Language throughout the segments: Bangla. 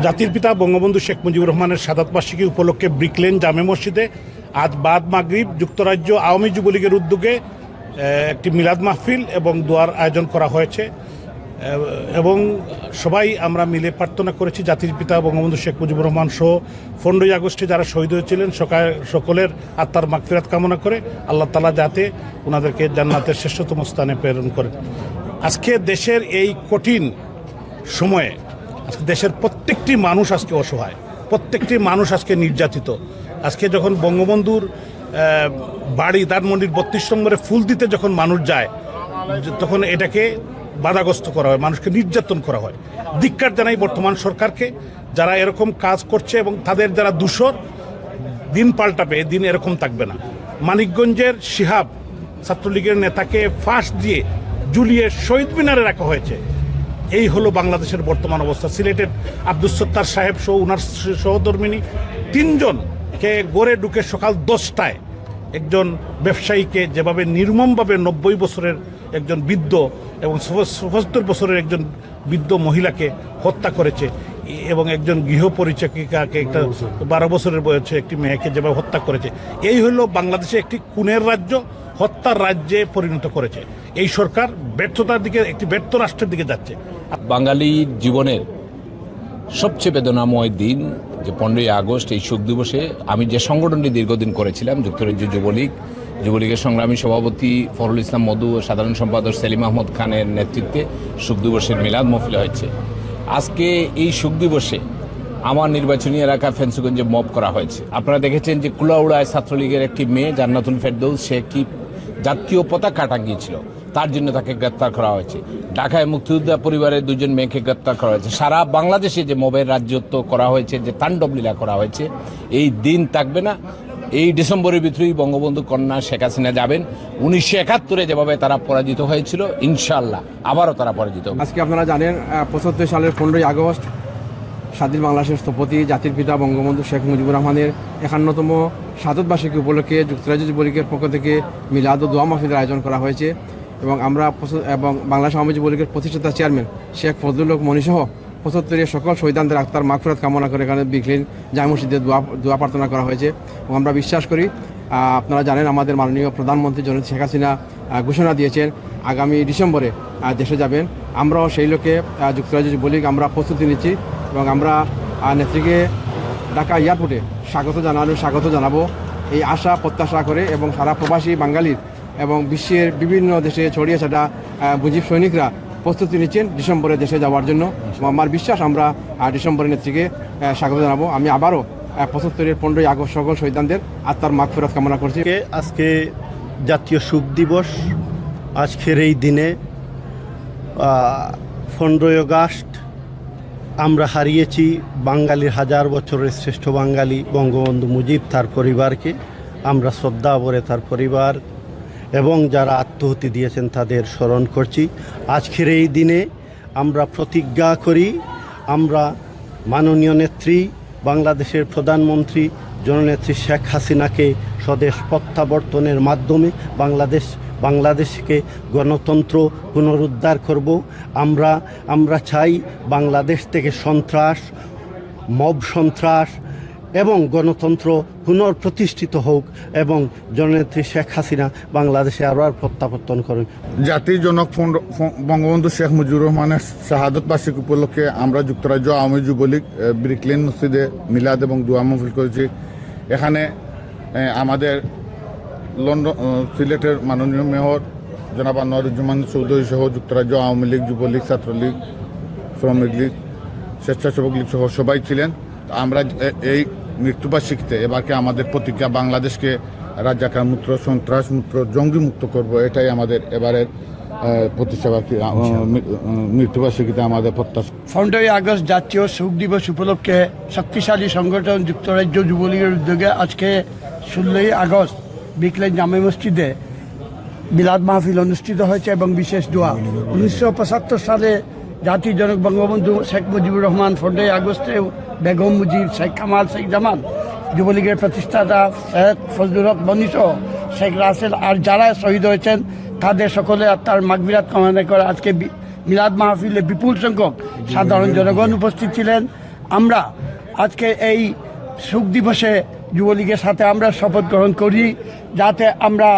জাতির পিতা বঙ্গবন্ধু শেখ মুজিবুর রহমানের শাহাদাত বার্ষিকী উপলক্ষে ব্রিকলেন জামে মসজিদে আজ বাদ মাগরিব যুক্তরাজ্য আওয়ামী যুবলীগের উদ্যোগে একটি মিলাদ মাহফিল এবং দোয়ার আয়োজন করা হয়েছে এবং সবাই আমরা মিলে প্রার্থনা করেছি জাতির পিতা বঙ্গবন্ধু শেখ মুজিবুর রহমান সহ 15ই আগস্টে যারা শহীদ হয়েছিলেন সকলের আত্মার মাগফিরাত কামনা করে আল্লাহ তাআলা যাতে ওনাদেরকে জান্নাতের শ্রেষ্ঠতম স্থানে প্রেরণ করেন। আজকে দেশের এই কঠিন সময়ে আজকে দেশের প্রত্যেকটি মানুষ আজকে অসহায়, প্রত্যেকটি মানুষ আজকে নির্যাতিত। আজকে যখন বঙ্গবন্ধুর বাড়ি ধানমন্ডির 32 নম্বরে ফুল দিতে যখন মানুষ যায় তখন এটাকে বাধাগ্রস্ত করা হয়, মানুষকে নির্যাতন করা হয়। ধিক্কার জানাই বর্তমান সরকারকে, যারা এরকম কাজ করছে এবং তাদের যারা দূষর, দিন পাল্টাবে, দিন এরকম থাকবে না। মানিকগঞ্জের শিহাব ছাত্রলীগের নেতাকে ফাঁস দিয়ে ঝুলিয়ে শহীদ মিনারে রাখা হয়েছে। এই হলো বাংলাদেশের বর্তমান অবস্থা। সিলেটের আব্দুস সত্তার সাহেব সহ ওনার সহধর্মিনী 3 জনকে গড়ে ঢুকে সকাল 10টায় একজন ব্যবসায়ীকে যেভাবে নির্মমভাবে 90 বছরের একজন বৃদ্ধ এবং ৭৫ বছরের একজন বৃদ্ধ মহিলাকে হত্যা করেছে এবং একজন গৃহপরিচারিকাকে একটা 12 বছরের বয়সে একটি মেয়েকে যেভাবে হত্যা করেছে, এই হলো বাংলাদেশে একটি খুনের রাজ্য, হত্যার রাজ্যে পরিণত করেছে। এই সরকার ব্যর্থতার দিকে, একটি ব্যর্থ রাষ্ট্রের দিকে যাচ্ছে। বাঙালি জীবনের সবচেয়ে বেদনাময় দিন যে 15ই আগস্ট, এই শোক দিবসে আমি যে সংগঠনটি দীর্ঘদিন করেছিলাম যুক্তরাজ্য যুবলীগের সংগ্রামী সভাপতি ফখরুল ইসলাম মধু ও সাধারণ সম্পাদক সেলিম আহমদ খানের নেতৃত্বে শোক দিবসের মিলাদ মাহফিল হয়েছে। আজকে এই শোক দিবসে আমার নির্বাচনী এলাকা ফেন্সুগঞ্জে মব করা হয়েছে। আপনারা দেখেছেন যে কুলাউড়ায় ছাত্রলীগের একটি মেয়ে জান্নাতুল ফেরদৌস, সে একটি জাতীয় পতাকা টাঙিয়েছিল, তার জন্য তাকে গ্রেপ্তার করা হয়েছে। ঢাকায় মুক্তিযোদ্ধা পরিবারের 2 জন মেয়েকে গ্রেপ্তার করা হয়েছে। সারা বাংলাদেশে যে মবের রাজত্ব করা হয়েছে, যে তাণ্ডব লীলা করা হয়েছে, এই দিন থাকবে না। এই ডিসেম্বরের ভিতরেই বঙ্গবন্ধু কন্যা শেখ হাসিনা যাবেন। 1971-এ যেভাবে তারা পরাজিত হয়েছিল, ইনশাআল্লাহ আবারও তারা পরাজিত হবে। আজকে আপনারা জানেন 75 সালের 15ই আগস্ট স্বাধীন বাংলাদেশের স্থপতি জাতির পিতা বঙ্গবন্ধু শেখ মুজিবুর রহমানের 51তম শাহাদাত বার্ষিকী উপলক্ষে যুক্তরাজ্য যুবলীগের পক্ষ থেকে মিলাদ ও দোয়া মাহফিলের আয়োজন করা হয়েছে এবং আমরা এবং বাংলাদেশ আওয়ামী যুবলীগের প্রতিষ্ঠাতা চেয়ারম্যান শেখ ফজলুল হক মনি সহ 75-এর সকল শহীদদের আত্মার মাগফিরাত কামনা করে এখানে ব্রিকলেন জামে মসজিদে দোয়া প্রার্থনা করা হয়েছে এবং আমরা বিশ্বাস করি, আপনারা জানেন আমাদের মাননীয় প্রধানমন্ত্রী জননেত্রী শেখ হাসিনা ঘোষণা দিয়েছেন আগামী ডিসেম্বরে দেশে যাবেন। আমরাও সেই লোকে যুক্তরাজ্য যুবলীগ আমরা প্রস্তুতি নিচ্ছি এবং আমরা নেত্রীকে ঢাকা এয়ারপোর্টে স্বাগত জানাবো এই আশা প্রত্যাশা করে এবং সারা প্রবাসী বাঙালির এবং বিশ্বের বিভিন্ন দেশে ছড়িয়ে ছাড়া মুজিব সৈনিকরা প্রস্তুতি নিচ্ছেন ডিসেম্বরে দেশে যাওয়ার জন্য। আমার বিশ্বাস আমরা ডিসেম্বরে নেত্রীকে স্বাগত জানাবো। আমি আবারও 75-এর 15ই আগস্ট সকল শহীদদের আত্মার মাগফিরাত কামনা করছি। আজকে জাতীয় শোক দিবস। আজকের এই দিনে 15ই আগস্ট আমরা হারিয়েছি বাঙালির 1000 বছরের শ্রেষ্ঠ বাঙালি বঙ্গবন্ধু মুজিব, তার পরিবারকে আমরা শ্রদ্ধা ভরে তার পরিবার এবং যারা আত্মহতি দিয়েছেন তাদের স্মরণ করছি। আজকের এই দিনে আমরা প্রতিজ্ঞা করি, আমরা মাননীয় নেত্রী বাংলাদেশের প্রধানমন্ত্রী জননেত্রী শেখ হাসিনাকে স্বদেশ প্রত্যাবর্তনের মাধ্যমে বাংলাদেশকে গণতন্ত্র পুনরুদ্ধার করব। আমরা চাই বাংলাদেশ থেকে সন্ত্রাস, মব সন্ত্রাস এবং গণতন্ত্র পুনঃপ্রতিষ্ঠিত হোক এবং জননেত্রী শেখ হাসিনা বাংলাদেশে আবার প্রত্যাবর্তন করেন। জাতির জনক বঙ্গবন্ধু শেখ মুজিবুর রহমানের শাহাদাত বার্ষিকী উপলক্ষে আমরা যুক্তরাজ্য আওয়ামী যুবলীগ ব্রিকলেন মসজিদে মিলাদ এবং দোয়া মাহফিল করেছি। এখানে আমাদের সিলেটের মাননীয় মেয়র জনাব আনোয়ারুজ্জামান চৌধুরী সহ যুক্তরাজ্য আওয়ামী লীগ, যুবলীগ, ছাত্রলীগ, শ্রমিক লীগ, স্বেচ্ছাসেবক লীগ সহ সবাই ছিলেন। আমরা এই মৃত্যুবার্ষিকীতে এবারকে আমাদের প্রতিজ্ঞা, বাংলাদেশকে রাজাকার মুক্ত, সন্ত্রাস মুক্ত, জঙ্গি মুক্ত করব, এটাই আমাদের এবারের মৃত্যুবার্ষিকীতে আমাদের প্রত্যাশা। 15ই আগস্ট জাতীয় শোক দিবস উপলক্ষে শক্তিশালী সংগঠন যুক্তরাজ্য যুবলীগের উদ্যোগে আজকে 16ই আগস্ট ব্রিকলেন জামে মসজিদে মিলাদ মাহফিল অনুষ্ঠিত হয়েছে এবং বিশেষ দোয়া। 1975 সালে জাতির জনক বঙ্গবন্ধু শেখ মুজিবুর রহমান, 15ই আগস্টে বেগম মুজিব, শেখ কামাল, শেখ জামাল, যুবলীগের প্রতিষ্ঠাতা শেখ ফজলুল হক মনি সহ শেখ রাসেল আর যারা শহীদ হয়েছেন তাদের সকলে আত্মার মাগফিরাত কামনা করে আজকে মিলাদ মাহফিলে বিপুল সংখ্যক সাধারণ জনগণ উপস্থিত ছিলেন। আমরা আজকে এই শোক দিবসে যুবলীগের সাথে আমরা শপথ গ্রহণ করি, যাতে আমরা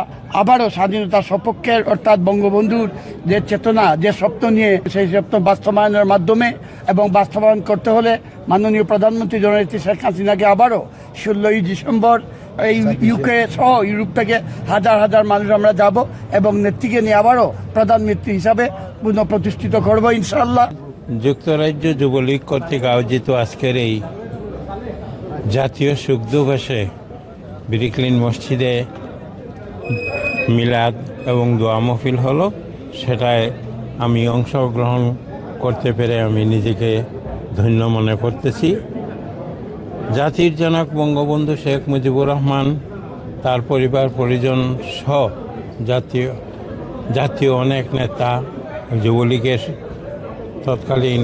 আবারও স্বাধীনতার সপক্ষের অর্থাৎ বঙ্গবন্ধুর যে চেতনা, যে স্বপ্ন নিয়ে সেই স্বপ্ন বাস্তবায়নের মাধ্যমে এবং বাস্তবায়ন করতে হলে মাননীয় প্রধানমন্ত্রী জননেত্রী শেখ হাসিনাকে আবারও 16ই ডিসেম্বর এই ইউকে সহ ইউরোপ থেকে হাজার হাজার মানুষ আমরা যাব এবং নেত্রীকে নিয়ে আবারও প্রধানমন্ত্রী হিসাবে পুনঃপ্রতিষ্ঠিত করবো ইনশাআল্লাহ। যুক্তরাজ্য যুবলীগ কর্তৃক আয়োজিত আজকের এই জাতীয় শোক দিবসে ব্রিকলিন মসজিদে মিলাদ এবং দোয়া মাহফিল হলো, সেটায় আমি অংশগ্রহণ করতে পেরে আমি নিজেকে ধন্য মনে করতেছি। জাতির জনক বঙ্গবন্ধু শেখ মুজিবুর রহমান, তার পরিবার পরিজন সহ জাতীয় অনেক নেতা, যুবলীগের তৎকালীন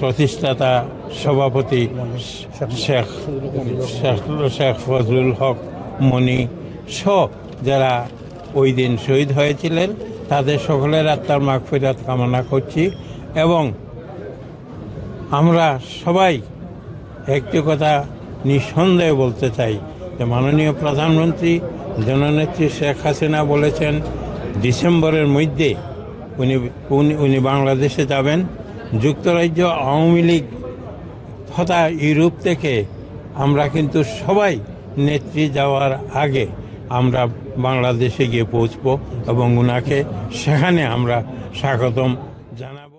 প্রতিষ্ঠাতা সভাপতি শেখ ফজলুল হক মনি সহ যারা ওই দিন শহীদ হয়েছিলেন, তাদের সকলের আত্মার মাগফিরাত কামনা করছি। এবং আমরা সবাই একটি কথা নিঃসন্দেহে বলতে চাই যে মাননীয় প্রধানমন্ত্রী জননেত্রী শেখ হাসিনা বলেছেন ডিসেম্বরের মধ্যে উনি বাংলাদেশে যাবেন। যুক্তরাজ্য আওয়ামী লীগ তথা ইউরোপ থেকে আমরা কিন্তু সবাই নেত্রী যাওয়ার আগে আমরা বাংলাদেশে গিয়ে পৌঁছব এবং ওনাকে সেখানে আমরা স্বাগতম জানাব।